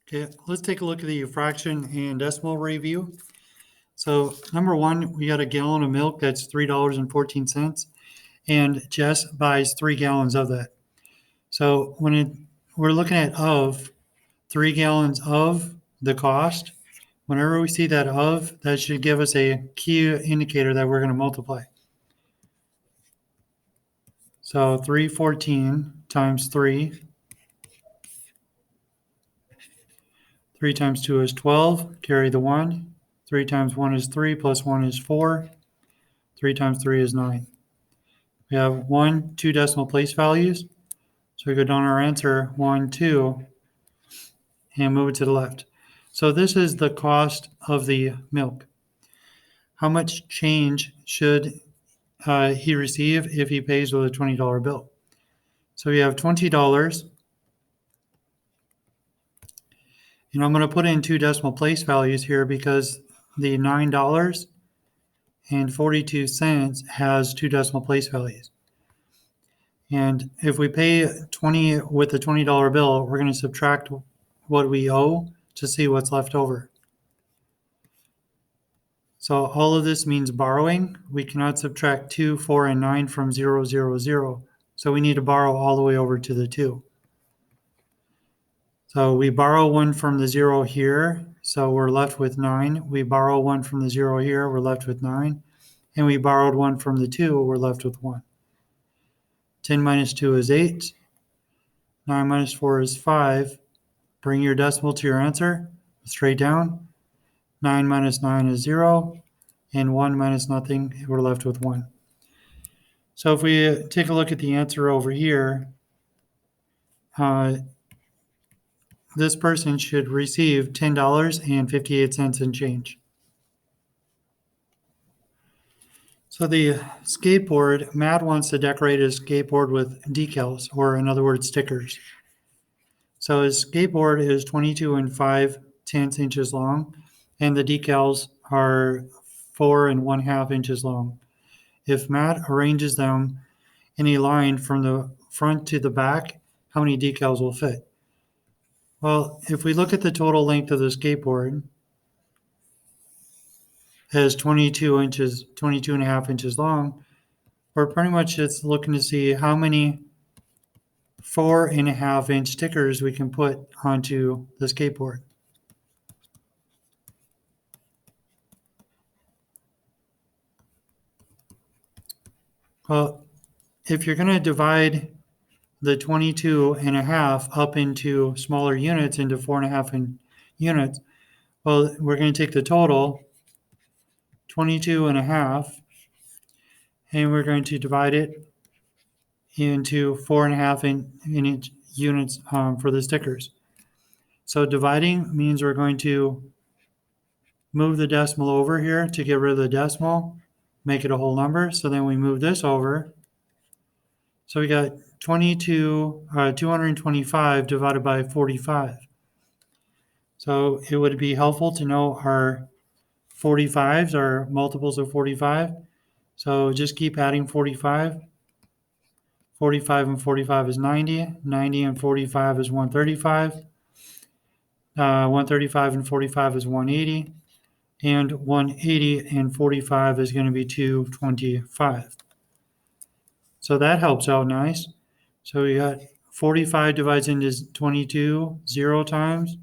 Okay, let's take a look at the fraction and decimal review. So number one, we got a gallon of milk that's $3.14, and Jess buys 3 gallons of that. So we're looking at 3 gallons of the cost, whenever we see that that should give us a key indicator that we're going to multiply. So 314 times 3. 3 times 2 is 12, carry the 1. 3 times 1 is 3, plus 1 is 4. 3 times 3 is 9. We have 1, 2 decimal place values. So we go down our answer, 1, 2, and move it to the left. So this is the cost of the milk. How much change should he receive if he pays with a $20 bill? So we have $20. And I'm going to put in 2 decimal place values here because the $9.42 has 2 decimal place values. And if we pay 20 with a $20 bill, we're going to subtract what we owe to see what's left over. So all of this means borrowing. We cannot subtract 2, 4, and 9 from 0, 0, 0. So we need to borrow all the way over to the 2. So we borrow 1 from the 0 here, so we're left with 9. We borrow 1 from the 0 here, we're left with 9. And we borrowed 1 from the 2, we're left with 1. 10 minus 2 is 8. 9 minus 4 is 5. Bring your decimal to your answer, straight down. 9 minus 9 is 0. And 1 minus nothing, we're left with 1. So if we take a look at the answer over here, this person should receive $10.58 in change. So the skateboard, Matt wants to decorate his skateboard with decals, or in other words, stickers. So his skateboard is 22 and 5/10 inches long, and the decals are 4 1/2 inches long. If Matt arranges them in a line from the front to the back, how many decals will fit? Well, if we look at the total length of the skateboard, as 22 and a half inches long, we're pretty much just looking to see how many 4.5-inch stickers we can put onto the skateboard. Well, if you're going to divide the 22 and a half up into smaller units, into 4.5 units, well, we're going to take the total 22 and a half, and we're going to divide it into 4.5 units for the stickers. So dividing means we're going to move the decimal over here to get rid of the decimal, make it a whole number. So then we move this over. So we got 225 divided by 45. So it would be helpful to know our 45s, our multiples of 45. So just keep adding 45. 45 and 45 is 90. 90 and 45 is 135. 135 and 45 is 180. And 180 and 45 is going to be 225. So that helps out nice. So we got 45 divides into 22 0 times.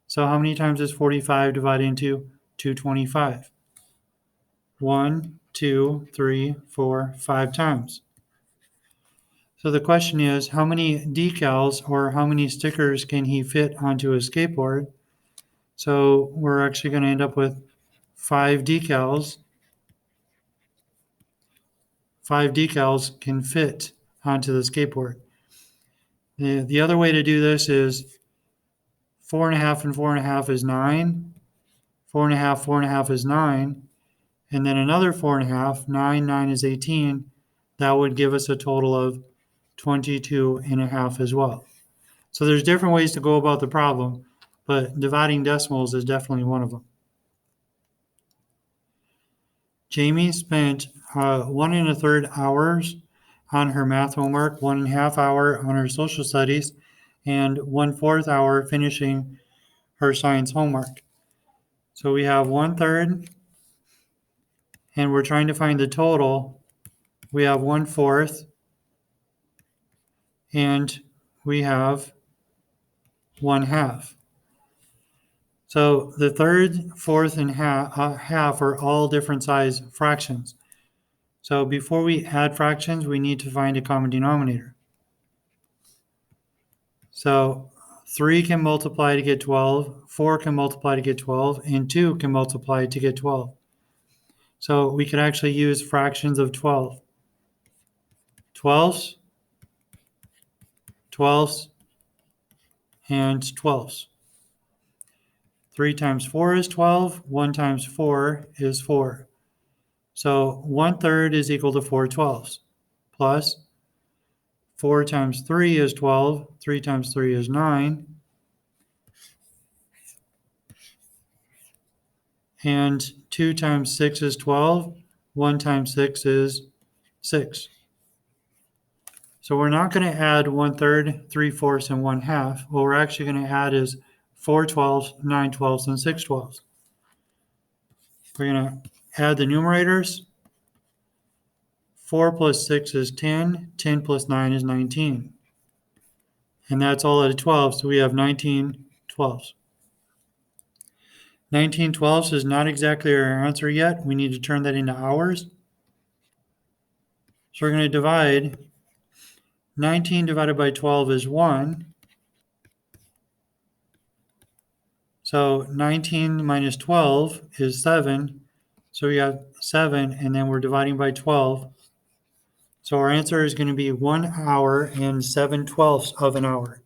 So how many times is 45 divided into 225? 1, 2, 3, 4, 5 times. So the question is, how many decals or how many stickers can he fit onto his skateboard? So we're actually going to end up with 5 decals. 5 decals can fit onto the skateboard. The other way to do this is 4.5 and 4.5 is 9. 4.5, 4.5 is 9. And then another 4.5, 9, 9 is 18. That would give us a total of 22 and a half as well. So there's different ways to go about the problem, but dividing decimals is definitely one of them. Jamie spent 1 1/3 hours on her math homework, 1.5 hours on her social studies, and 1/4 hour finishing her science homework. So we have 1/3, and we're trying to find the total. We have 1/4, and we have 1/2. So the third, fourth, and half are all different size fractions. So before we add fractions, we need to find a common denominator. So 3 can multiply to get 12, 4 can multiply to get 12, and 2 can multiply to get 12. So we could actually use fractions of 12. 12s, 12s, and 12s. 3 times 4 is 12, 1 times 4 is 4. So 1/3 is equal to 4 12s, plus 4 times 3 is 12, 3 times 3 is 9, and 2 times 6 is 12, 1 times 6 is 6. So we're not going to add 1/3, 3/4, and 1/2. What we're actually going to add is 4 12s, 9 12s, and 6 12s. We're going to add the numerators. 4 plus 6 is 10, 10 plus 9 is 19. And that's all at a 12, so we have 19 12s. 19 12s is not exactly our answer yet. We need to turn that into hours. So we're going to divide. 19 divided by 12 is 1. So 19 minus 12 is 7. So we have 7, and then we're dividing by 12. So our answer is going to be 1 hour and 7/12 of an hour.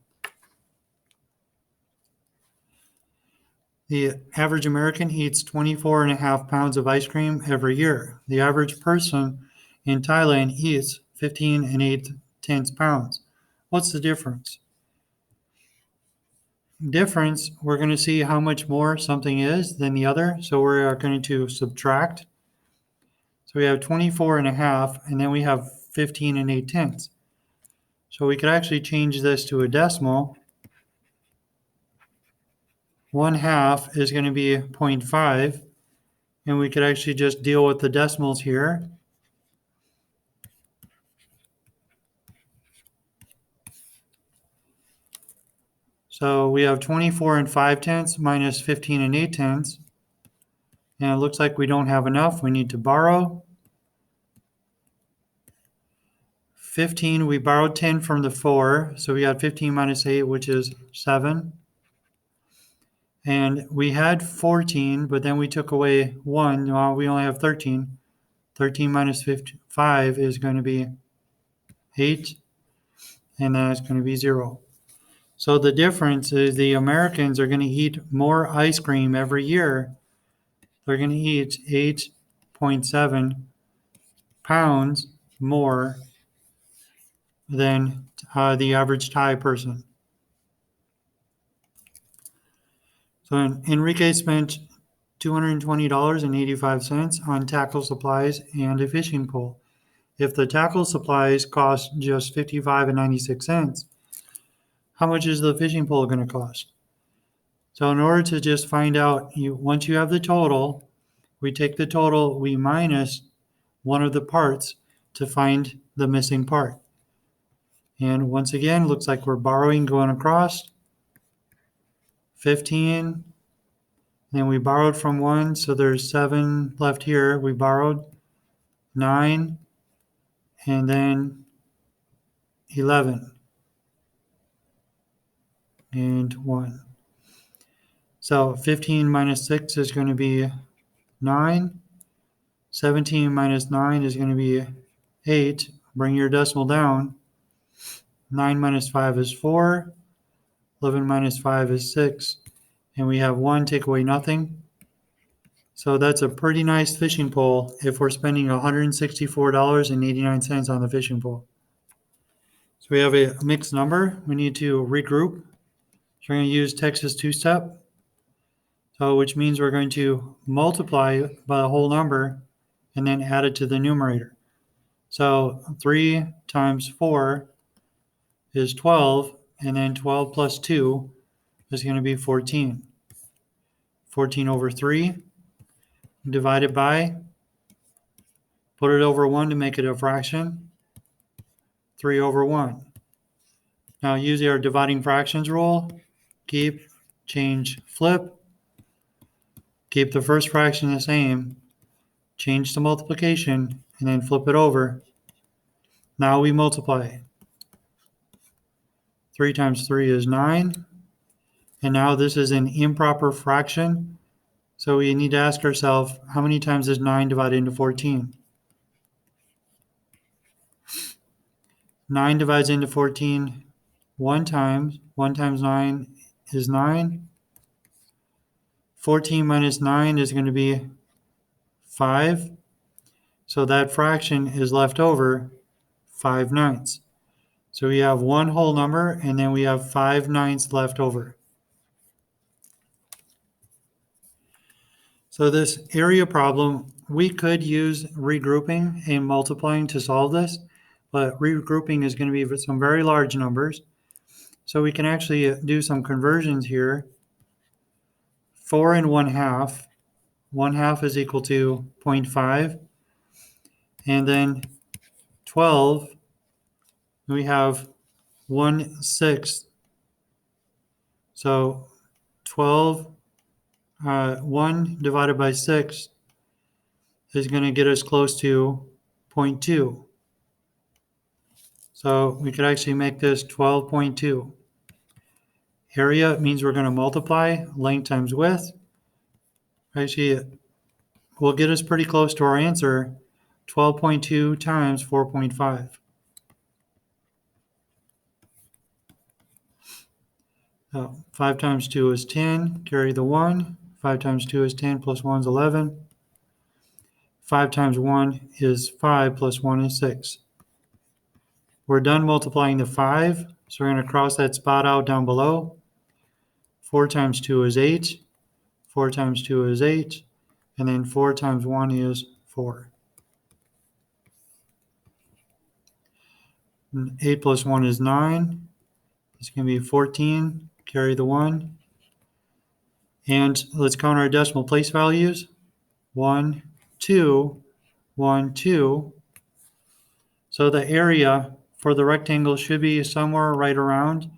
The average American eats 24.5 pounds of ice cream every year. The average person in Thailand eats 15.8 pounds. What's the difference? Difference, we're going to see how much more something is than the other. So we're going to subtract. So we have 24.5, and then we have 15.8. So we could actually change this to a decimal. 1/2 is going to be 0.5, and we could actually just deal with the decimals here. So we have 24.5 minus 15.8, and it looks like we don't have enough. We need to borrow. 15, we borrowed 10 from the 4, so we got 15 minus 8, which is 7. And we had 14, but then we took away 1. Well, we only have 13. 13 minus 5 is going to be 8, and then it's going to be 0. So the difference is the Americans are going to eat more ice cream every year. They're going to eat 8.7 pounds more than the average Thai person. So Enrique spent $220.85 on tackle supplies and a fishing pole. If the tackle supplies cost just $55.96, how much is the fishing pole going to cost? So in order to just find out, once you have the total, we take the total, we minus one of the parts to find the missing part. And once again, looks like we're borrowing going across. 15, then we borrowed from 1, so there's 7 left here. We borrowed 9, and then 11, and 1. So 15 minus 6 is going to be 9. 17 minus 9 is going to be 8. Bring your decimal down. 9 minus 5 is 4. 11 minus 5 is 6. And we have 1, take away nothing. So that's a pretty nice fishing pole if we're spending $164.89 on the fishing pole. So we have a mixed number. We need to regroup. So we're going to use Texas two-step. So which means we're going to multiply by the whole number and then add it to the numerator. So 3 times 4 is 12, and then 12 plus 2 is going to be 14. 14 over 3, divided by, put it over 1 to make it a fraction, 3 over 1. Now use our dividing fractions rule, keep, change, flip, keep the first fraction the same, change the multiplication, and then flip it over. Now we multiply. 3 times 3 is 9. And now this is an improper fraction. So we need to ask ourselves, how many times is 9 divided into 14? 9 divides into 14 one time. 1 times 9 is 9. 14 minus 9 is going to be 5. So that fraction is left over 5/9. So we have one whole number, and then we have 5/9 left over. So this area problem, we could use regrouping and multiplying to solve this, but regrouping is going to be with some very large numbers. So we can actually do some conversions here. 4 and 1/2. 1/2 is equal to 0.5. And then 12, we have 1/6. So 12, 1 divided by 6 is going to get us close to 0.2. So we could actually make this 12.2. Area means we're going to multiply length times width. Actually, will get us pretty close to our answer, 12.2 times 4.5. 5 times 2 is 10, carry the 1. 5 times 2 is 10, plus 1 is 11. 5 times 1 is 5, plus 1 is 6. We're done multiplying the 5, so we're going to cross that spot out down below. 4 times 2 is 8. 4 times 2 is 8. And then 4 times 1 is 4. 8 plus 1 is 9. It's going to be 14. Carry the 1. And let's count our decimal place values. 1, 2, 1, 2. So the area for the rectangle should be somewhere right around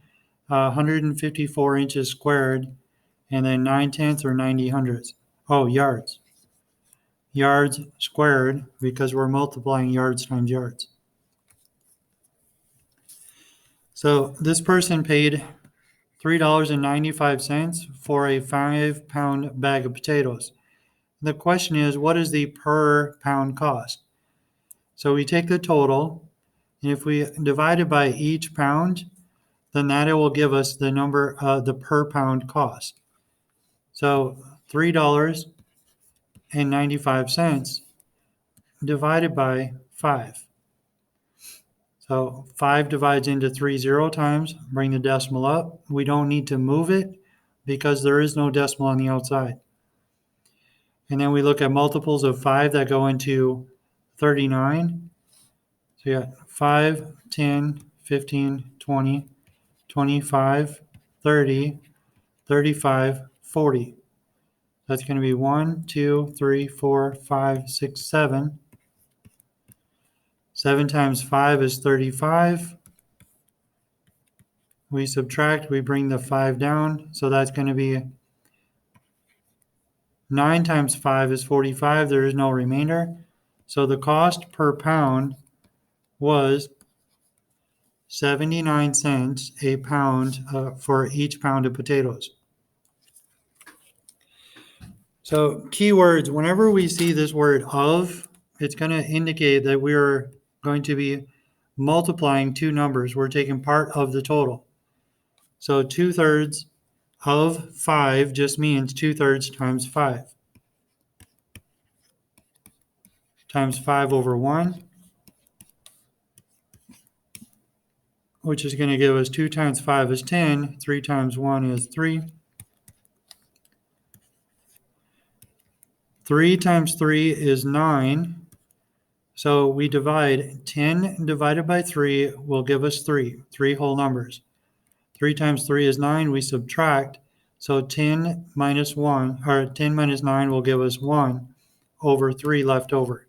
154 inches squared, and then 9/10 or 90 hundredths. Oh, yards. Yards squared, because we're multiplying yards times yards. So this person paid $3.95 for a 5-pound bag of potatoes. The question is, what is the per pound cost? So we take the total, and if we divide it by each pound, then that will give us the number, the per pound cost. So $3.95 divided by 5. So 5 divides into 3 0 times, bring the decimal up. We don't need to move it because there is no decimal on the outside. And then we look at multiples of 5 that go into 39. So you got 5, 10, 15, 20, 25, 30, 35, 40. That's going to be 1, 2, 3, 4, 5, 6, 7. 7 times 5 is 35. We subtract, we bring the 5 down. So that's going to be 9 times 5 is 45. There is no remainder. So the cost per pound was 79 cents a pound for each pound of potatoes. So keywords, whenever we see this word of, it's going to indicate that we're going to be multiplying two numbers. We're taking part of the total. So 2/3 of 5 just means 2/3 times 5. Times 5 over 1, which is going to give us 2 times 5 is 10, 3 times 1 is 3. 3 times 3 is 9. So we divide 10 divided by 3 will give us 3 whole numbers. 3 times 3 is 9. We subtract. So 10 minus 1, or 10 minus 9 will give us 1 over 3 left over.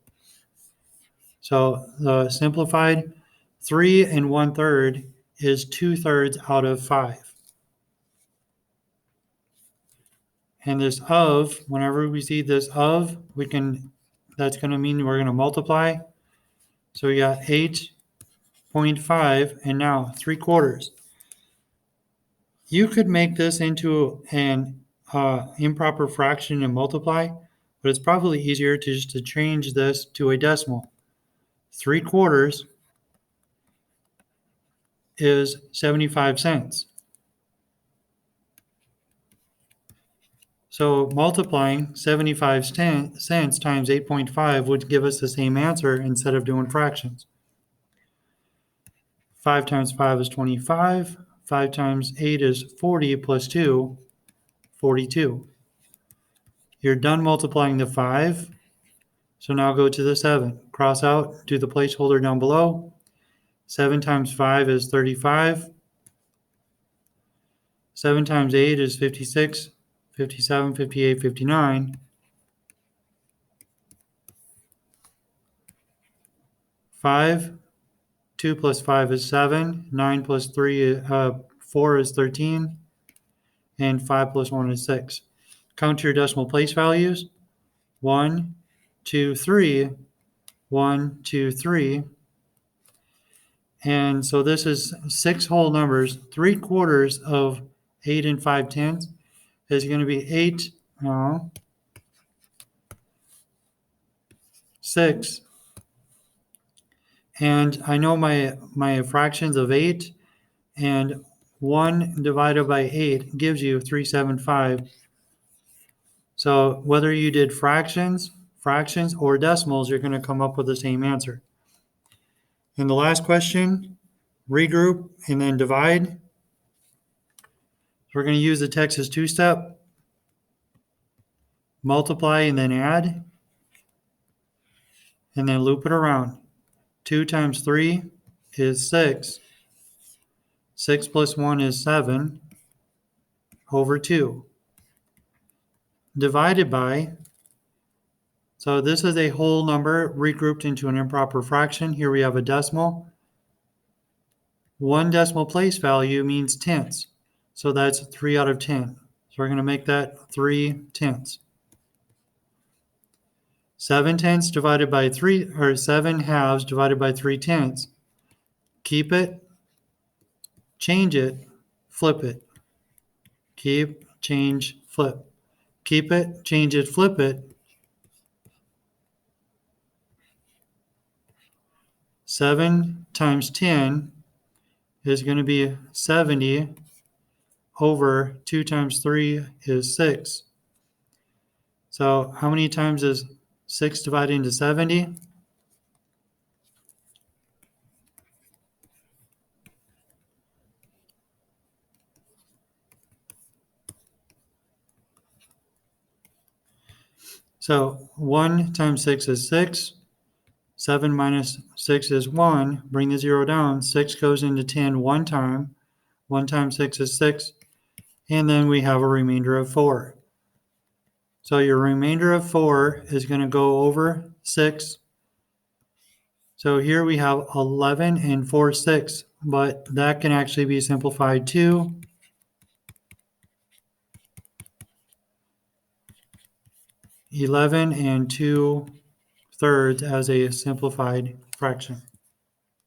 So the simplified 3 1/3 is 2/3 out of 5. And this of, whenever we see this of, that's going to mean we're going to multiply. So we got 8.5 and now 3/4. You could make this into an improper fraction and multiply, but it's probably easier to change this to a decimal. 3/4 is 75 cents. So multiplying 75 cents times 8.5 would give us the same answer instead of doing fractions. 5 times 5 is 25. 5 times 8 is 40 plus 2, 42. You're done multiplying the 5. So now go to the 7. Cross out, do the placeholder down below. 7 times 5 is 35. 7 times 8 is 56, 57, 58, 59. 5, 2 plus 5 is 7. 9 plus 4 is 13. And 5 plus 1 is 6. Count your decimal place values. 1, 2, 3. 1, 2, 3. And so this is 6 whole numbers. 3/4 of 8 5/10 is going to be 8, 6. And I know my fractions of 8, and 1 divided by 8 gives you 375. So whether you did fractions, or decimals, you're going to come up with the same answer. And the last question, regroup and then divide. We're going to use the Texas two-step. Multiply and then add. And then loop it around. 2 times 3 is 6. 6 plus 1 is 7 over 2. Divided by, so this is a whole number regrouped into an improper fraction. Here we have a decimal. 1 decimal place value means tenths. So that's 3 out of 10. So we're going to make that 3/10. 7/10 divided by 3, or 7 halves divided by 3/10. Keep it, change it, flip it. Keep, change, flip. Keep it, change it, flip it. 7 times 10 is going to be 70 over 2 times 3 is 6. So how many times is 6 divided into 70? So 1 times 6 is 6. 7 minus 6 is 1. Bring the 0 down. 6 goes into 10 one time. 1 times 6 is 6. And then we have a remainder of 4. So your remainder of 4 is going to go over 6. So here we have 11 and 4/6, but that can actually be simplified to 11 and 2/3 as a simplified fraction.